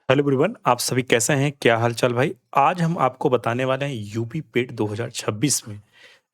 Hello everyone, आप सभी कैसे हैं? क्या हाल-चाल भाई? आज हम आपको बताने वाले हैं यूपी पेट 2026 में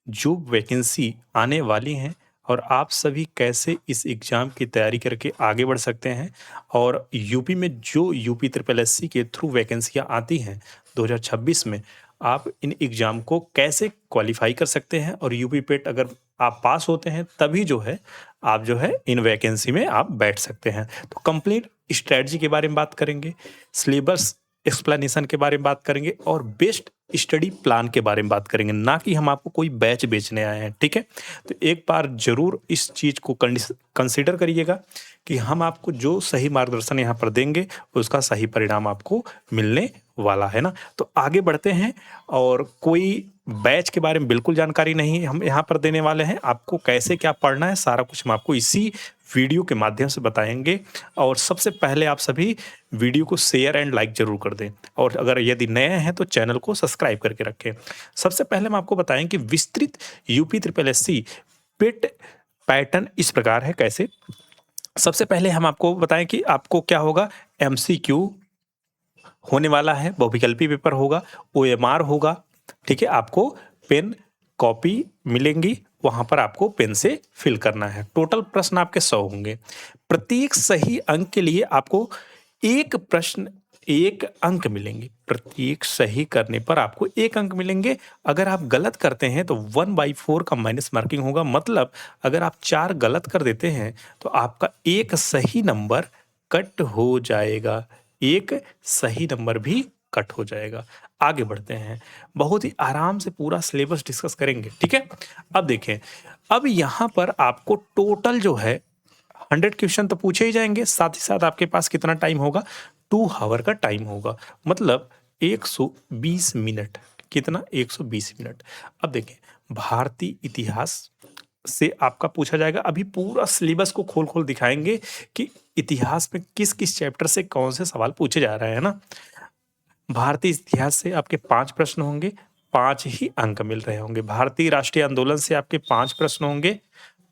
जो वैकेंसी आने वाली हैं और आप सभी कैसे इस एग्ज़ाम की तैयारी करके आगे बढ़ सकते हैं और यूपी में जो यूपी ट्रिपल एससी के थ्रू वैकेंसियाँ आती हैं 2026 में, आप इन एग्ज़ाम को कैसे क्वालीफ़ाई कर सकते हैं और यूपी पेट अगर आप पास होते हैं तभी जो है, आप जो है इन वैकेंसी में आप बैठ सकते हैं। तो कंप्लीट स्ट्रैटेजी के बारे में बात करेंगे, सिलेबस एक्सप्लेनेशन के बारे में बात करेंगे और बेस्ट स्टडी प्लान के बारे में बात करेंगे, ना कि हम आपको कोई बैच बेचने आए हैं, ठीक है? तो एक बार ज़रूर इस चीज़ को कंसीडर करिएगा कि हम आपको जो सही मार्गदर्शन यहाँ पर देंगे, उसका सही परिणाम आपको मिलने वाला है ना? तो आगे बढ़ते हैं और कोई बैच के बारे में बिल्कुल जानकारी नहीं हम यहाँ पर देने वाले हैं। आपको कैसे क्या पढ़ना है, सारा कुछ हम आपको इसी वीडियो के माध्यम से बताएँगे और सबसे पहले आप सभी वीडियो को शेयर एंड लाइक ज़रूर कर दें और अगर यदि नए हैं तो चैनल को सब्सक्राइब करके रखें। सबसे पहले हम आपको बताएँ कि विस्तृत यूपी ट्रिपल एससी पिट पैटर्न इस प्रकार है कैसे? सबसे पहले हम आपको बताएँ कि आपको क्या होगा एमसीक्यू होने वाला है, बहुविकल्पी पेपर होगा, ओएमआर होगा, ठीक है? आपको पेन, कॉपी मिलेंगी, वहाँ पर आपको पेन से फिल करना है। टोटल प्रश्न आपके 100 होंगे। प्रत्येक सही अंक के लिए आपको 1 प्रश्न 1 अंक मिलेंगे। प्रत्येक सही करने पर आपको 1 अंक मिलेंगे। अगर आप गलत करते हैं तो 1/4 का माइनस मार्किंग होगा मतलब अगर आप 4 गलत कर देते हैं तो आपका 1 सही नंबर कट हो जाएगा। एक सही नंबर भी कट हो जाएगा। आगे बढ़ते हैं। बहुत ही आराम से पूरा सिलेबस डिस्कस करेंगे, ठीक है? अब देखें, अब यहाँ पर आपको टोटल जो है 100 क्वेश्चन तो पूछे ही जाएँगे, साथ ही साथ आपके पास कितना टाइम होगा? 2 हावर का टाइम होगा। मतलब 120 मिनट। कितना? 120 मिनट। अब देखें, भारतीय इतिहास से आपका पूछा जाएगा। अभी पूरा सिलेबस को खोल-खोल दिखाएँगे कि इतिहास में किस-किस चैप्टर से कौन से सवाल पूछे जा रहे हैं ना। भारतीय इतिहास से आपके 5 प्रश्न होंगे, 5 ही अंक मिल रहे होंगे। भारतीय राष्ट्रीय आंदोलन से आपके 5 प्रश्न होंगे,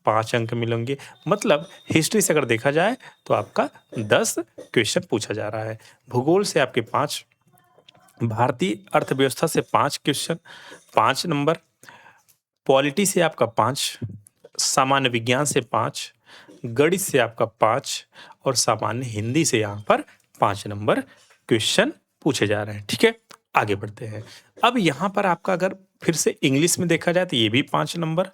5 अंक मिलेंगे। मतलब हिस्ट्री से अगर देखा जाए तो आपका 10 क्वेश्चन पूछा जा रहा है। भूगोल से आपके 5, भारतीय अर्थव्यवस्था से 5 क्वेश्चन, 5 नंबर, पॉलिटी से आपका 5, सामान्य विज्ञान से 5, गणित से आपका 5 और सामान्य हिंदी से यहाँ पर 5 नंबर क्वेश्चन पूछे जा रहे हैं, ठीक है? आगे बढ़ते हैं। अब यहाँ पर आपका अगर फिर से इंग्लिश में देखा जाए तो ये भी 5 नंबर,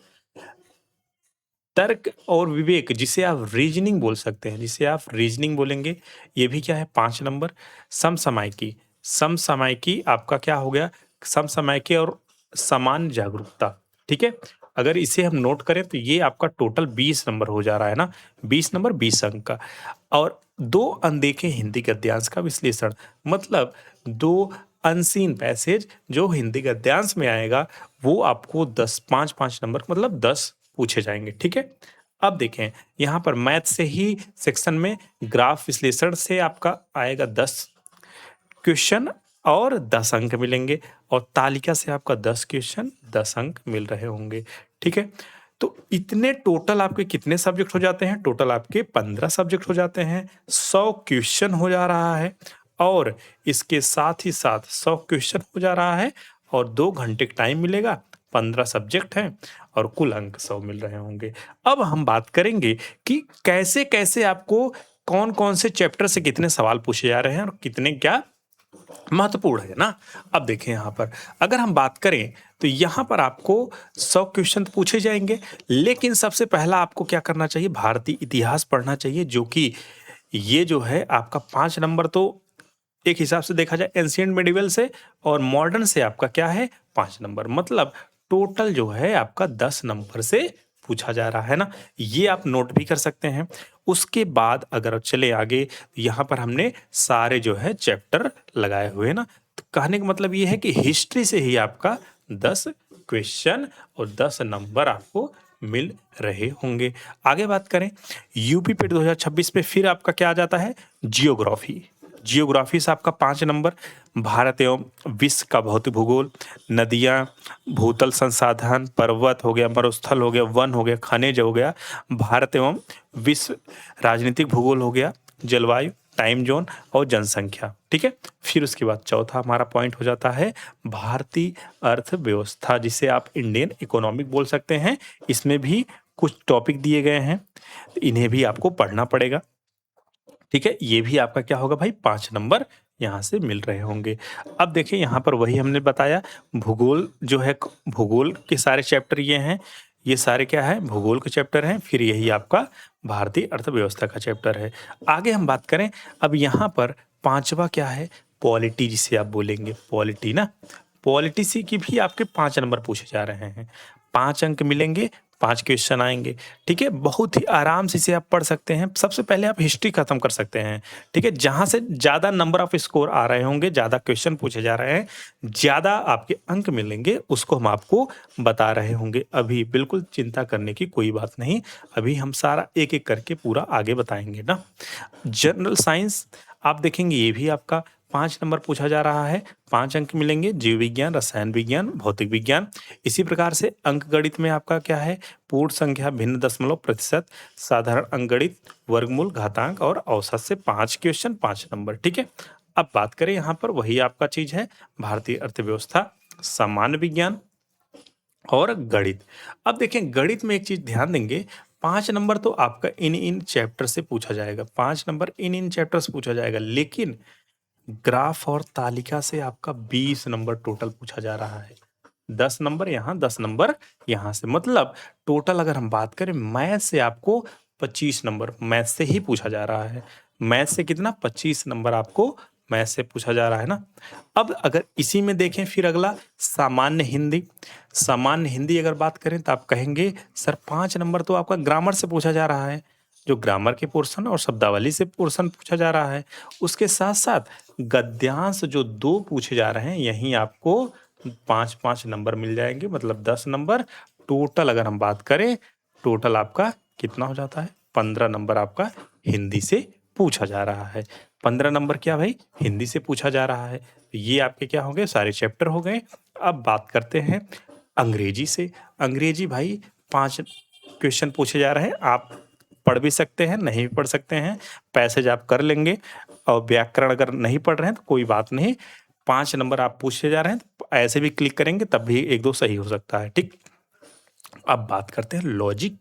तर्क और विवेक जिसे आप रीजनिंग बोल सकते हैं, जिसे आप रीजनिंग बोलेंगे, ये भी क्या है 5 नंबर, समसामयिकी, समसामयिकी आपका क्या हो गया? समसामयिकी और समान जागरूकता, ठीक है? अगर इसे हम नोट करें तो ये आपका टोटल 20 नंबर हो जा रहा है ना, 20 नंबर 20 अंक का और 2 अनदेखे हिंदी गद्यांश का विश्लेषण, मतलब 2 अनसीन पैसेज जो हिंदी गद्यांश में आएगा, वो आपको 10 5-5 नंबर मतलब 10 पूछे जाएँगे, ठीक है? अब देखें, यहाँ पर मैथ से ही सेक्शन में ग्राफ विश्लेषण से आपका आएगा 10 क्वेश्चन और 10 अंक मिलेंगे और तालिका से आपका 10 क्वेश्चन 10 अंक मिल रहे होंगे, ठीक है? तो इतने टोटल आपके कितने सब्जेक्ट हो जाते हैं? टोटल आपके 15 सब्जेक्ट हो जाते हैं, 100 क्वेश्चन हो जा रहा है और इसके साथ ही साथ 100 क्वेश्चन हो जा रहा है और 2 घंटे का टाइम मिलेगा, 15 सब्जेक्ट हैं और कुल अंक 100 मिल रहे होंगे। अब हम बात करेंगे कि कैसे-कैसे आपको कौन-कौन से चैप्टर से कितने सवाल पूछे जा रहे हैं और कितने क्या महत्वपूर्ण है ना। अब देखें यहाँ पर अगर हम बात करें तो यहाँ पर आपको 100 क्वेश्चन तो पूछे जाएँगे, लेकिन सबसे पहला आपको क्या करना चाहिए? भारतीय इतिहास पढ़ना चाहिए जो कि ये जो है आपका 5 नंबर तो एक हिसाब से देखा जाए एंशिएंट मिडिवल से और मॉडर्न से आपका क्या है 5 नंबर मतलब टोटल जो है आपका 10 नंबर से पूछा जा रहा है ना, ये आप नोट भी कर सकते हैं। उसके बाद अगर चले आगे यहाँ पर हमने सारे जो है चैप्टर लगाए हुए हैं ना, तो कहने का मतलब ये है कि हिस्ट्री से ही आपका 10 क्वेश्चन और 10 नंबर आपको मिल रहे होंगे। आगे बात करें यूपी पेट 2026 पे फिर आपका क्या आ जाता है जियोग्राफी। जियोग्राफी से आपका 5 नंबर, भारत एवं विश्व का भौतिक भूगोल, नदियाँ, भूतल संसाधन, पर्वत हो गया, मरुस्थल हो गया, वन हो गया, खनिज हो गया, भारत एवं विश्व राजनीतिक भूगोल हो गया, जलवायु, टाइम जोन और जनसंख्या, ठीक है। फिर उसके बाद चौथा हमारा पॉइंट हो जाता है भारतीय अर्थव्यवस्था, जिसे आप इंडियन इकोनॉमिक बोल सकते हैं। इसमें भी कुछ टॉपिक दिए गए हैं, इन्हें भी आपको पढ़ना पड़ेगा, ठीक है। ये भी आपका क्या होगा भाई 5 नंबर यहाँ से मिल रहे होंगे। अब देखिए यहाँ पर वही हमने बताया, भूगोल जो है, भूगोल के सारे चैप्टर ये हैं, ये सारे क्या है भूगोल के चैप्टर हैं, फिर यही आपका भारतीय अर्थव्यवस्था का चैप्टर है। आगे हम बात करें, अब यहाँ पर 5वां क्या है, पॉलिटी जिसे आप बोलेंगे, पॉलिटी ना, पॉलिटी से की भी आपके 5 नंबर पूछे जा रहे हैं, 5 अंक मिलेंगे, 5 क्वेश्चन आएँगे, ठीक है। बहुत ही आराम से इसे आप पढ़ सकते हैं। सबसे पहले आप हिस्ट्री खत्म कर सकते हैं, ठीक है। जहाँ से ज़्यादा नंबर ऑफ स्कोर आ रहे होंगे, ज़्यादा क्वेश्चन पूछे जा रहे हैं, ज़्यादा आपके अंक मिलेंगे, उसको हम आपको बता रहे होंगे। अभी बिल्कुल चिंता करने की कोई बात नहीं, अभी हम सारा एक-एक करके पूरा आगे बताएँगे ना। जनरल साइंस आप देखेंगे, ये भी आपका 5 नंबर पूछा जा रहा है, 5 अंक मिलेंगे, जीव विज्ञान, रसायन विज्ञान, भौतिक विज्ञान। इसी प्रकार से अंकगणित में आपका क्या है, पूर्ण संख्या, भिन्न दशमलव, प्रतिशत, साधारण अंकगणित, वर्गमूल, घातांक और औसत से 5 क्वेश्चन, 5 नंबर, ठीक है। अब बात करें यहाँ पर वही आपका चीज़ है, भारतीय अर्थव्यवस्था, सामान्य विज्ञान और गणित। अब देखें, गणित में एक चीज़ ध्यान देंगे, 5 नंबर तो आपका इन-इन चैप्टर से पूछा जाएगा, 5 नंबर इन-इन चैप्टर से पूछा जाएगा, लेकिन ग्राफ और तालिका से आपका 20 नंबर टोटल पूछा जा रहा है। 10 नंबर यहाँ, 10 नंबर यहाँ से, मतलब टोटल अगर हम बात करें मैथ से आपको 25 नंबर मैथ से ही पूछा जा रहा है। मैथ से कितना 25 नंबर आपको मैथ से पूछा जा रहा है ना। अब अगर इसी में देखें, फिर अगला सामान्य हिंदी। सामान्य हिंदी अगर बात करें तो आप कहेंगे सर 5 नंबर तो आपका ग्रामर से पूछा जा रहा है, जो ग्रामर के पोर्शन और शब्दावली से पोर्शन पूछा जा रहा है। उसके साथ-साथ गद्यांश जो 2 पूछे जा रहे हैं, यहीं आपको 5-5 नंबर मिल जाएँगे, मतलब 10 नंबर। टोटल अगर हम बात करें, टोटल आपका कितना हो जाता है, 15 नंबर आपका हिंदी से पूछा जा रहा है। 15 नंबर क्या भाई हिंदी से पूछा जा रहा है। ये आपके क्या हो गए, सारे चैप्टर हो गए। अब बात करते हैं अंग्रेजी से। अंग्रेजी भाई 5 क्वेश्चन पूछे जा रहे हैं, आप पढ़ भी सकते हैं, नहीं भी पढ़ सकते हैं, पैसेज आप कर लेंगे, और व्याकरण अगर नहीं पढ़ रहे हैं तो कोई बात नहीं, 5 नंबर आप पूछे जा रहे हैं, तो ऐसे भी क्लिक करेंगे तब भी 1-2 सही हो सकता है, ठीक। अब बात करते हैं लॉजिक,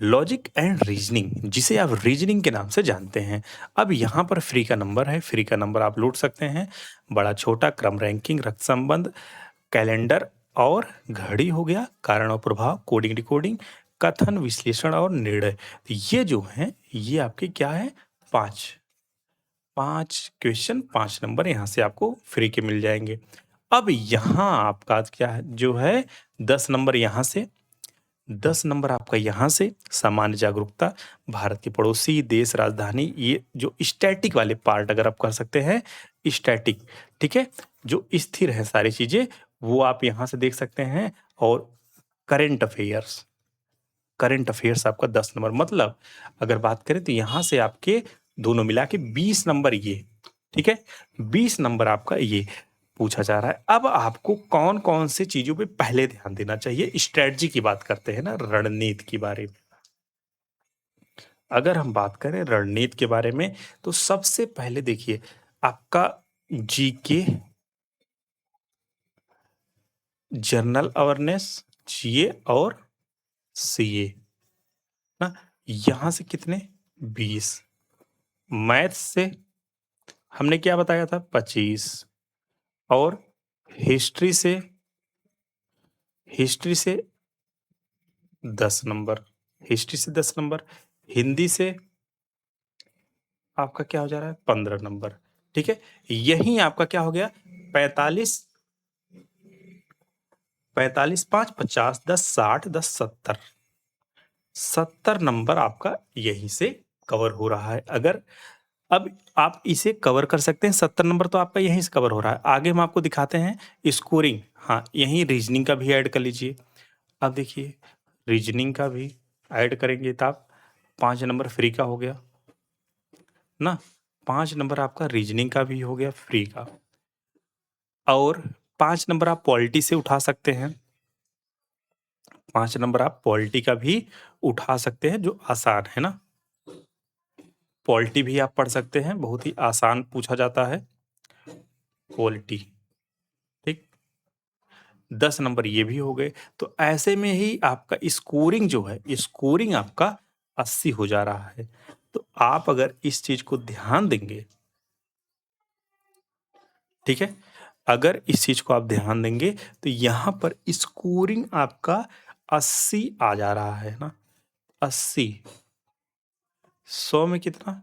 लॉजिक एंड रीजनिंग, जिसे आप रीजनिंग के नाम से जानते हैं। अब यहाँ पर फ्री का नंबर है, फ्री का नंबर आप लूट सकते हैं। बड़ा छोटा, क्रम रैंकिंग, रक्त संबंध, कैलेंडर और घड़ी हो गया, कारण और प्रभाव, कोडिंग डिकोडिंग, कथन, विश्लेषण और निर्णय। तो ये जो हैं, ये आपके क्या है, 5 क्वेश्चन, 5 नंबर यहाँ से आपको फ्री के मिल जाएँगे। अब यहाँ आपका क्या है, जो है 10 नंबर यहाँ से, 10 नंबर आपका यहाँ से सामान्य जागरूकता, भारत के पड़ोसी देश, राजधानी, ये जो स्टैटिक वाले पार्ट अगर आप कर सकते हैं, स्टैटिक, ठीक है, जो स्थिर है सारी चीजें, वो आप यहाँ से देख सकते हैं। और करंट अफेयर्स, करंट अफेयर्स आपका 10 नंबर, मतलब अगर बात करें तो यहाँ से आपके दोनों मिला के 20 नंबर ये, ठीक है, 20 नंबर आपका ये पूछा जा रहा है। अब आपको कौन-कौन सी चीज़ों पे पहले ध्यान देना चाहिए, स्ट्रैटेजी की बात करते हैं ना, रणनीति के बारे में। अगर हम बात करें रणनीति के बारे में, तो सबसे पहले देखिए आपका जीके, जनरल अवेयरनेस, जीए और सीए ना, यहाँ से कितने 20, मैथ से हमने क्या बताया था 25, और हिस्ट्री से, हिस्ट्री से 10 नंबर, हिस्ट्री से 10 नंबर, हिंदी से आपका क्या हो जा रहा है 15 नंबर, ठीक है। यही आपका क्या हो गया 45, 45 5 50 10 60 10 70, 70 नंबर आपका यहीं से कवर हो रहा है। अगर अब आप इसे कवर कर सकते हैं, 70 नंबर तो आपका यहीं से कवर हो रहा है। आगे हम आपको दिखाते हैं स्कोरिंग, हाँ, यहीं रीजनिंग का भी ऐड कर लीजिए। अब देखिए रीजनिंग का भी ऐड करेंगे तो आप 5 नंबर फ्री का हो गया ना, 5 नंबर आपका रीजनिंग का भी हो गया फ्री का, और 5 नंबर आप पॉलिटी से उठा सकते हैं, 5 नंबर आप पॉलिटी का भी उठा सकते हैं, जो आसान है ना। पॉलिटी भी आप पढ़ सकते हैं, बहुत ही आसान पूछा जाता है पॉलिटी, ठीक। 10 नंबर ये भी हो गए। तो ऐसे में ही आपका स्कोरिंग जो है, स्कोरिंग आपका 80 हो जा रहा है। तो आप अगर इस चीज़ को ध्यान देंगे, ठीक है? अगर इस चीज़ को आप ध्यान देंगे तो यहाँ पर स्कोरिंग आपका 80 आ जा रहा है ना, 80, 100 में कितना?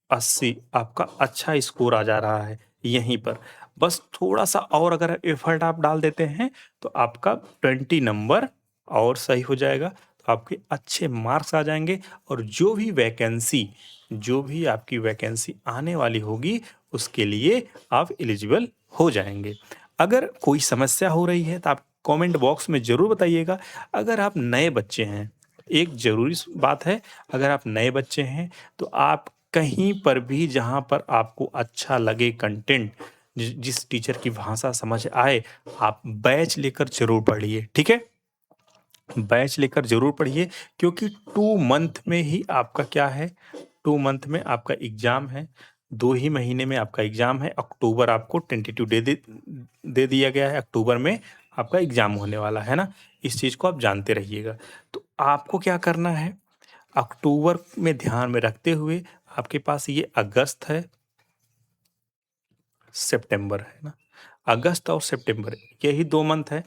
80 आपका अच्छा स्कोर आ जा रहा है यहीं पर। बस थोड़ा-सा और अगर एफर्ट आप डाल देते हैं तो आपका 20 नंबर और सही हो जाएगा। तो आपके अच्छे मार्क्स आ जाएँगे और जो भी आपकी वैकेंसी आने वाली होगी उसके लिए आप एलिजिबल हो जाएँगे। अगर कोई समस्या हो रही है तो आप कमेंट बॉक्स में ज़रूर बताइएगा। अगर आप नए बच्चे हैं, एक ज़रूरी स बात है, अगर आप नए बच्चे हैं तो आप कहीं पर भी जहाँ पर आपको अच्छा लगे कंटेंट, जिस टीचर की भाषा समझ आए, आप बैच लेकर ज़रूर पढ़िए, ठीक है? बैच लेकर ज़रूर पढ़िए क्योंकि 2 मंथ में ही आपका क्या है, 2 मंथ में आपका एग्ज़ाम है, 2 ही महीने में आपका एग्ज़ाम है। अक्टूबर आपको टेंटेटिव दे दिया गया है, अक्टूबर में आपका एग्ज़ाम होने वाला है ना? इस चीज़ को आप जानते रहिएगा। तो आपको क्या करना है, अक्टूबर में ध्यान में रखते हुए आपके पास ये अगस्त है, सितंबर है ना? अगस्त और सितंबर यही 2 मंथ है।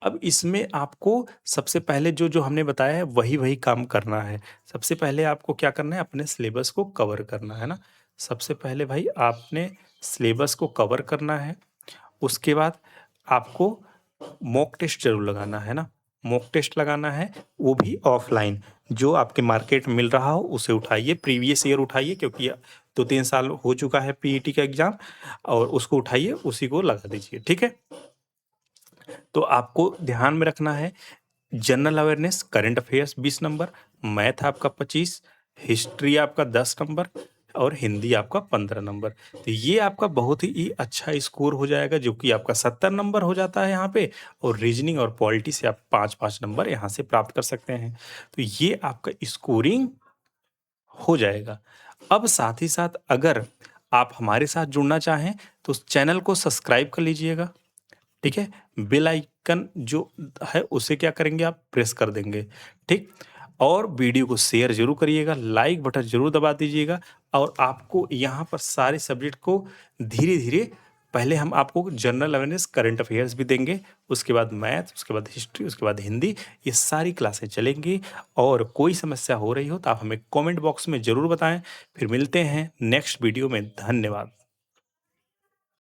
अब इसमें आपको सबसे पहले जो हमने बताया है वही काम करना है। सबसे पहले आपको क्या करना है, अपने सिलेबस को कवर करना है ना? सबसे पहले भाई आपने सिलेबस को कवर करना है। उसके बाद आपको मॉक टेस्ट ज़रूर लगाना है ना? मॉक टेस्ट लगाना है, वो भी ऑफ़लाइन। जो आपके मार्केट में मिल रहा हो उसे उठाइए, प्रीवियस ईयर उठाइए क्योंकि 2-3 साल हो चुका है पीईटी का एग्ज़ाम, और उसको उठाइए, उसी को लगा दीजिए, ठीक है? तो आपको ध्यान में रखना है, general awareness, current affairs 20 number, math आपका 25, हिस्ट्री आपका 10 नंबर और हिंदी आपका 15 नंबर। तो ये आपका बहुत ही अच्छा स्कोर हो जाएगा जो कि आपका 70 नंबर हो जाता है यहाँ पे, और रीजनिंग और पॉलिटी से आप 5-5 नंबर यहाँ से प्राप्त कर सकते हैं। तो ये आपका स्कोरिंग हो जाएगा। अब साथ ही साथ अगर आप हमारे साथ जुड़ना चाहें तो उस चैनल को सब्सक्राइब कर लीजिएगा। ठीक है? बेल आइकन जो है उसे क्या करेंगे आप प्रेस कर देंगे, ठीक? और वीडियो को शेयर ज़रूर करिएगा, लाइक बटन ज़रूर दबा दीजिएगा, और आपको यहाँ पर सारे सब्जेक्ट को धीरे-धीरे, पहले हम आपको जनरल अवेयरनेस, करंट अफेयर्स भी देंगे, उसके बाद मैथ, उसके बाद हिस्ट्री, उसके बाद हिंदी, ये सारी क्लासें चलेंगी। और कोई समस्या हो रही हो तो आप हमें कमेंट बॉक्स में ज़रूर बताएँ। फिर मिलते हैं नेक्स्ट वीडियो में। धन्यवाद।